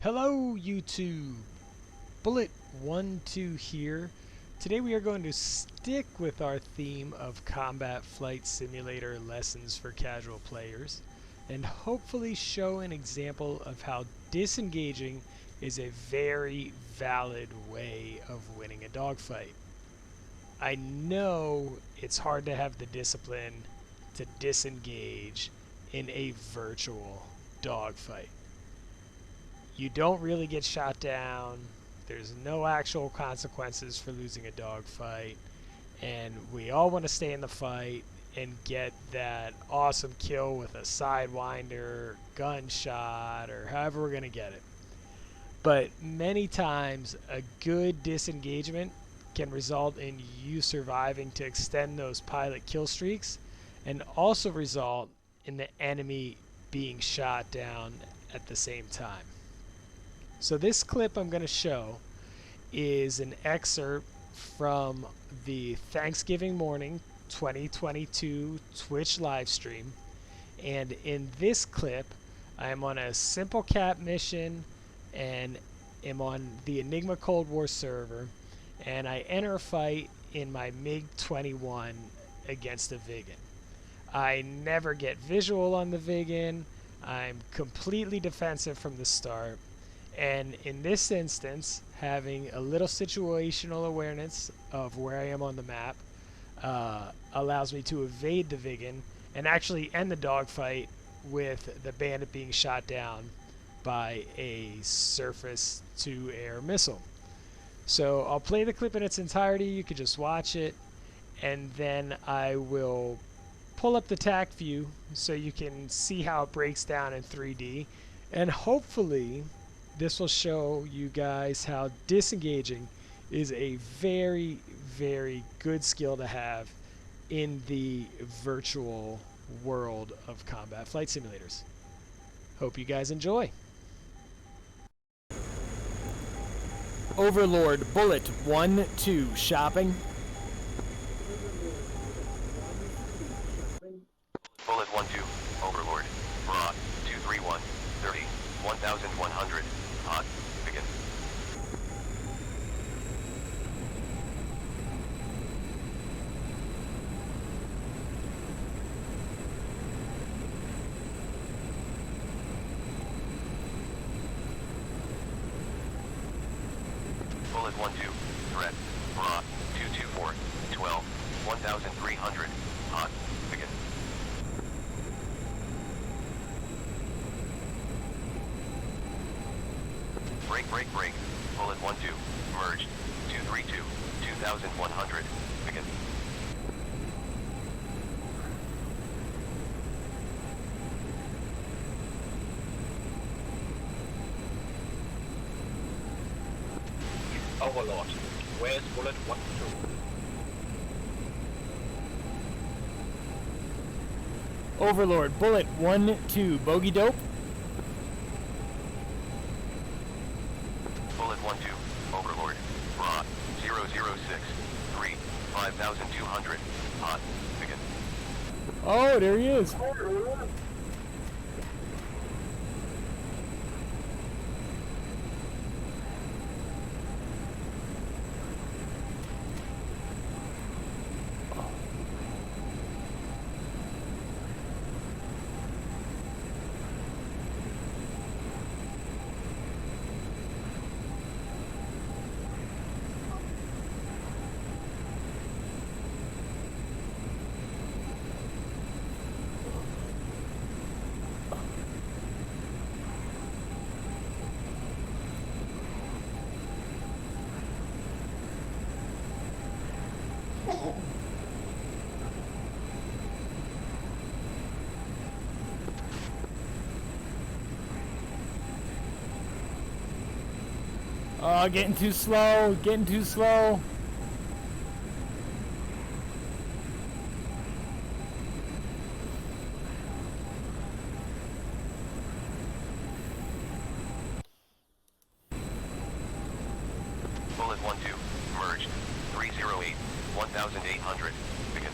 Hello YouTube! Bullet12 here. Today we are going to stick with our theme of combat flight simulator lessons for casual players and hopefully show an example of how disengaging is a very valid way of winning a dogfight. I know it's hard to have the discipline to disengage in a virtual dogfight. You don't really get shot down, there's no actual consequences for losing a dogfight, and we all want to stay in the fight and get that awesome kill with a sidewinder, gunshot, or however we're going to get it. But many times a good disengagement can result in you surviving to extend those pilot kill streaks and also result in the enemy being shot down at the same time. So this clip I'm going to show is an excerpt from the Thanksgiving morning 2022 Twitch live stream, and in this clip I am on a simple cap mission and am on the Enigma Cold War server, and I enter a fight in my MiG-21 against a Viggen. I never get visual on the Viggen, I'm completely defensive from the start. And in this instance, having a little situational awareness of where I am on the map allows me to evade the Viggen and actually end the dogfight with the bandit being shot down by a surface-to-air missile. So I'll play the clip in its entirety, you could just watch it, and then I will pull up the TAC view so you can see how it breaks down in 3D, and hopefully this will show you guys how disengaging is a very, very good skill to have in the virtual world of combat flight simulators. Hope you guys enjoy. Overlord Bullet12 shopping. Bullet12, Overlord, Bra, 231, 30, 1100. Hot. Begin. Bullet12, threat. Bra, 224, 12, 1300. Hot. Begin. Break. Bullet12, merged. 232, 2100. Begin. Overlord, where's Bullet12? Overlord Bullet12 bogey dope. Bullet12, Overlord, Bra, 006, 3, 5200. Hot. Begin. Oh, there he is. Oh, getting too slow. Bullet12, merged. 308, 1800. Begin.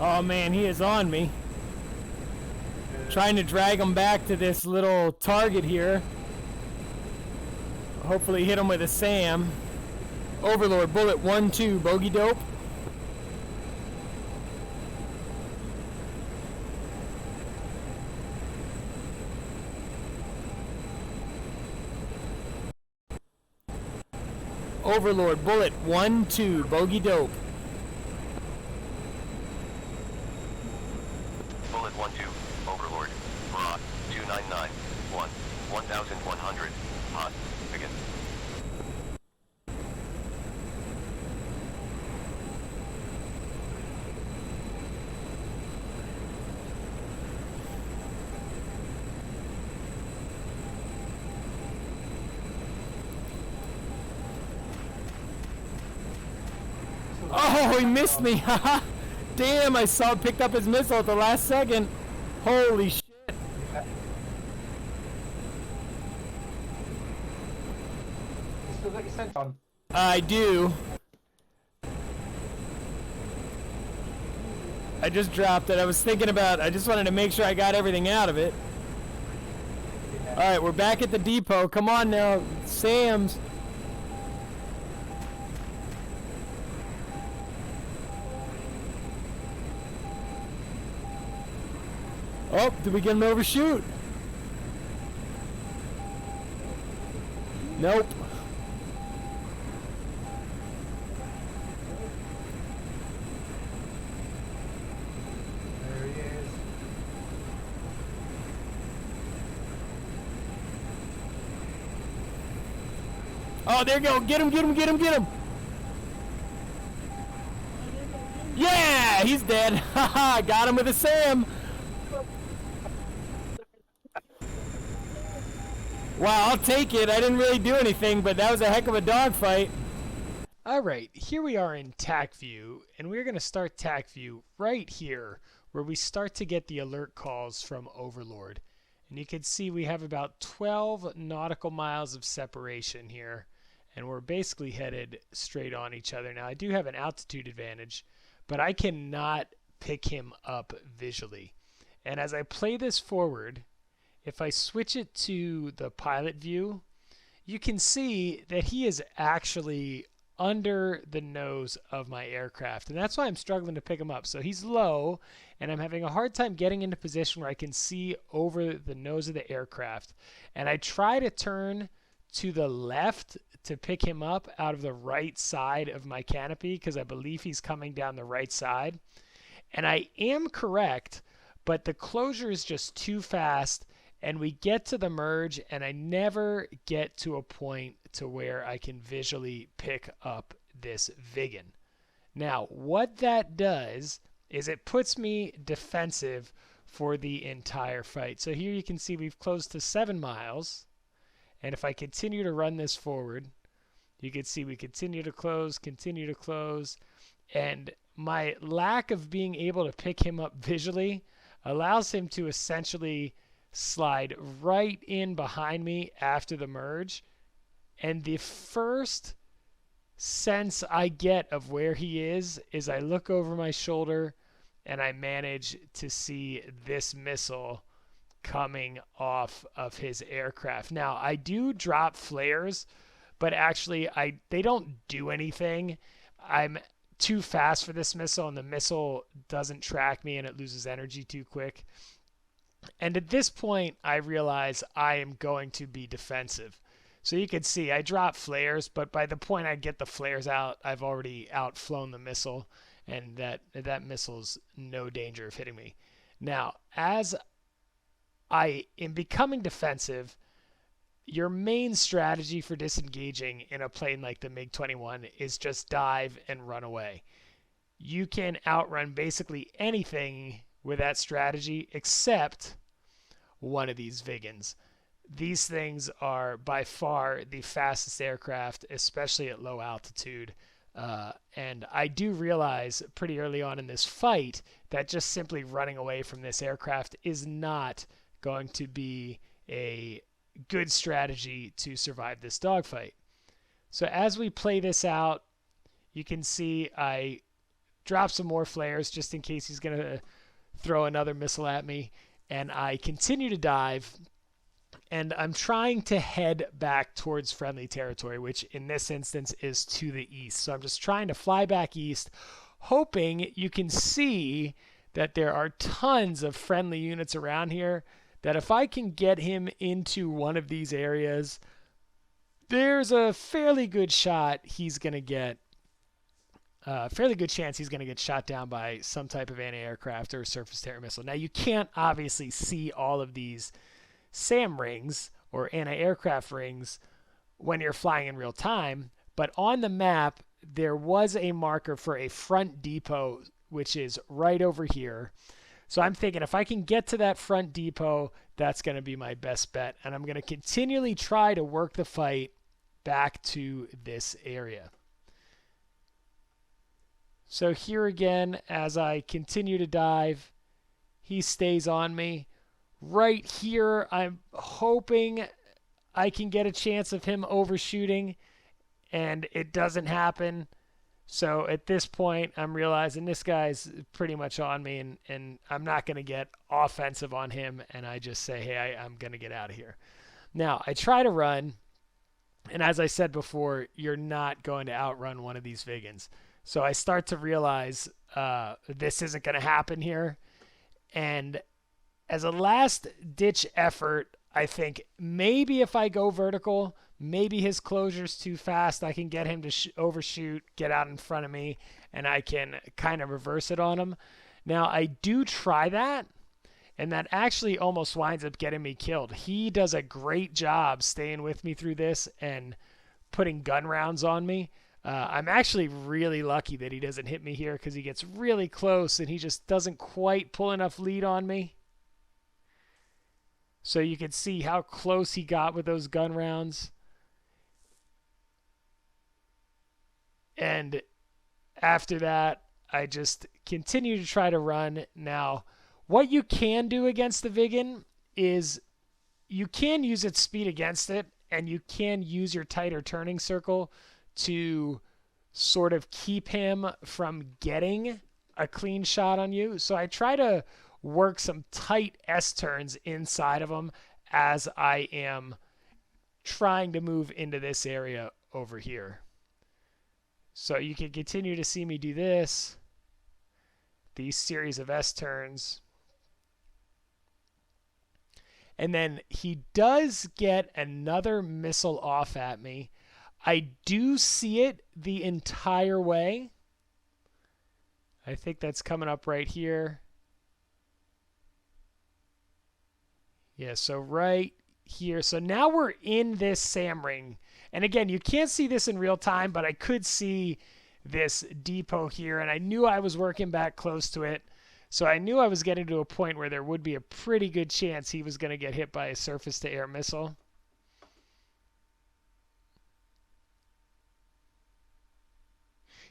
Oh man, he is on me. Trying to drag him back to this little target here. Hopefully hit him with a SAM. Overlord, bullet 1-2, bogey dope. Overlord, bullet 1-2, bogey dope. Bullet 1-2, Overlord, Bra, 299, 1100, hot, begin. Oh, he missed me. Damn, I picked up his missile at the last second. Holy shit. You still got your scent on? I do. I just dropped it. I was thinking about, I just wanted to make sure I got everything out of it. Alright, we're back at the depot. Come on now, Sam's. Oh, did we get him to overshoot? Nope. There he is. Oh, there you go. Get him, get him, get him, get him. Yeah, he's dead. Haha, got him with a SAM. Wow, I'll take it. I didn't really do anything, but that was a heck of a dogfight. Alright, here we are in TAC view, and we're going to start TAC view right here, where we start to get the alert calls from Overlord. And you can see we have about 12 nautical miles of separation here, and we're basically headed straight on each other. Now, I do have an altitude advantage, but I cannot pick him up visually. And as I play this forward, if I switch it to the pilot view, you can see that he is actually under the nose of my aircraft. And that's why I'm struggling to pick him up. So he's low, and I'm having a hard time getting into position where I can see over the nose of the aircraft. And I try to turn to the left to pick him up out of the right side of my canopy, because I believe he's coming down the right side. And I am correct, but the closure is just too fast. And we get to the merge, and I never get to a point to where I can visually pick up this Vigan. Now, what that does is it puts me defensive for the entire fight. So here you can see we've closed to 7 miles. And if I continue to run this forward, you can see we continue to close. And my lack of being able to pick him up visually allows him to essentially slide right in behind me after the merge, and the first sense I get of where he is I look over my shoulder and I manage to see this missile coming off of his aircraft. Now, I do drop flares, but actually they don't do anything. I'm too fast for this missile, and the missile doesn't track me, and it loses energy too quick. And at this point, I realize I am going to be defensive. So you can see I drop flares, but by the point I get the flares out, I've already outflown the missile, and that missile's no danger of hitting me. Now, as I am becoming defensive, your main strategy for disengaging in a plane like the MiG-21 is just dive and run away. You can outrun basically anything with that strategy except one of these Vigans. These things are by far the fastest aircraft, especially at low altitude. And I do realize pretty early on in this fight that just simply running away from this aircraft is not going to be a good strategy to survive this dogfight. So as we play this out, you can see I drop some more flares just in case he's going to throw another missile at me. And I continue to dive, and I'm trying to head back towards friendly territory, which in this instance is to the east. So I'm just trying to fly back east, hoping you can see that there are tons of friendly units around here, that if I can get him into one of these areas, there's a fairly good shot he's going to get, fairly good chance he's going to get shot down by some type of anti-aircraft or surface-to-air missile. Now, you can't obviously see all of these SAM rings or anti-aircraft rings when you're flying in real time, but on the map, there was a marker for a front depot, which is right over here. So I'm thinking if I can get to that front depot, that's going to be my best bet. And I'm going to continually try to work the fight back to this area. So here again, as I continue to dive, he stays on me. Right here, I'm hoping I can get a chance of him overshooting, and it doesn't happen. So at this point, I'm realizing this guy's pretty much on me, and I'm not going to get offensive on him, and I just say, hey, I'm going to get out of here. Now, I try to run, and as I said before, you're not going to outrun one of these Vigans. So I start to realize this isn't going to happen here, and as a last-ditch effort, I think maybe if I go vertical, maybe his closure's too fast, I can get him to overshoot, get out in front of me, and I can kind of reverse it on him. Now, I do try that, and that actually almost winds up getting me killed. He does a great job staying with me through this and putting gun rounds on me. I'm actually really lucky that he doesn't hit me here because he gets really close and he just doesn't quite pull enough lead on me. So you can see how close he got with those gun rounds. And after that, I just continue to try to run. Now, what you can do against the Vigan is you can use its speed against it, and you can use your tighter turning circle to sort of keep him from getting a clean shot on you. So I try to work some tight S-turns inside of him as I am trying to move into this area over here. So you can continue to see me do this, these series of S-turns. And then he does get another missile off at me. I do see it the entire way. I think that's coming up right here. Yeah, so right here. So now we're in this SAM ring. And again, you can't see this in real time, but I could see this depot here, and I knew I was working back close to it. So I knew I was getting to a point where there would be a pretty good chance he was going to get hit by a surface-to-air missile.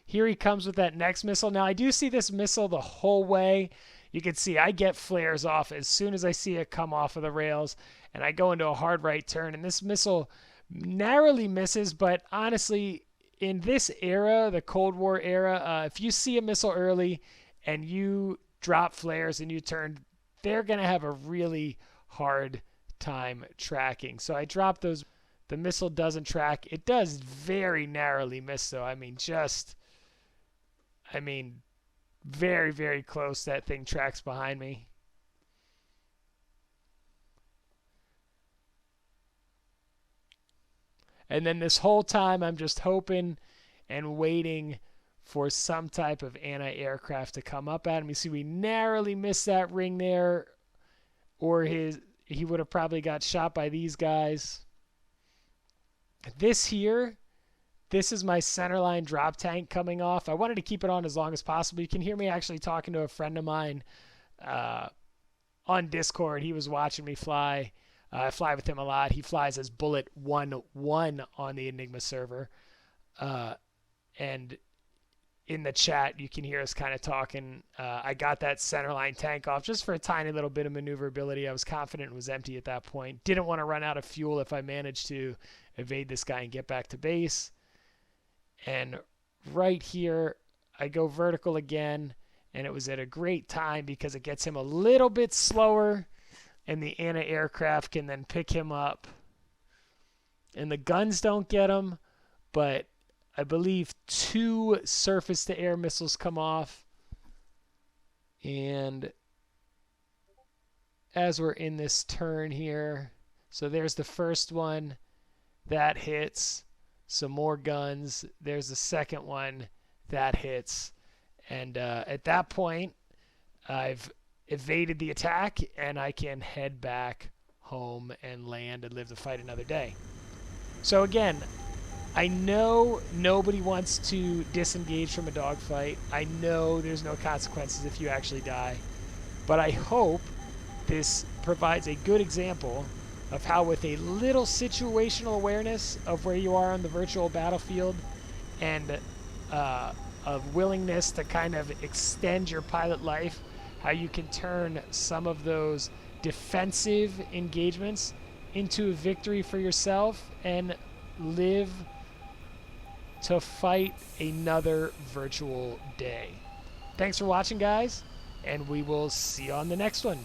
Here he comes with that next missile. Now, I do see this missile the whole way. You can see I get flares off as soon as I see it come off of the rails, and I go into a hard right turn. And this missile narrowly misses, but honestly, in this era, the Cold War era, if you see a missile early and you drop flares and you turn, they're going to have a really hard time tracking. So I drop those. The missile doesn't track. It does very narrowly miss, though. I mean, very, very close. That thing tracks behind me. And then this whole time, I'm just hoping and waiting for some type of anti-aircraft to come up at him. You see, we narrowly missed that ring there, or he would have probably got shot by these guys. This here, this is my centerline drop tank coming off. I wanted to keep it on as long as possible. You can hear me actually talking to a friend of mine on Discord. He was watching me fly. I fly with him a lot. He flies as Bullet 1-1 on the Enigma server. And in the chat, you can hear us kind of talking. I got that centerline tank off just for a tiny little bit of maneuverability. I was confident it was empty at that point. Didn't want to run out of fuel if I managed to evade this guy and get back to base. And right here, I go vertical again, and it was at a great time because it gets him a little bit slower, and the anti-aircraft can then pick him up. And the guns don't get him, but I believe 2 surface-to-air missiles come off. And as we're in this turn here, so there's the first one. That hits. Some more guns. There's the second one. That hits. And at that point, I've evaded the attack, and I can head back home and land and live to fight another day. So again, I know nobody wants to disengage from a dogfight. I know there's no consequences if you actually die. But I hope this provides a good example of how, with a little situational awareness of where you are on the virtual battlefield and of willingness to kind of extend your pilot life, how you can turn some of those defensive engagements into a victory for yourself and live to fight another virtual day. Thanks for watching, guys, and we will see you on the next one.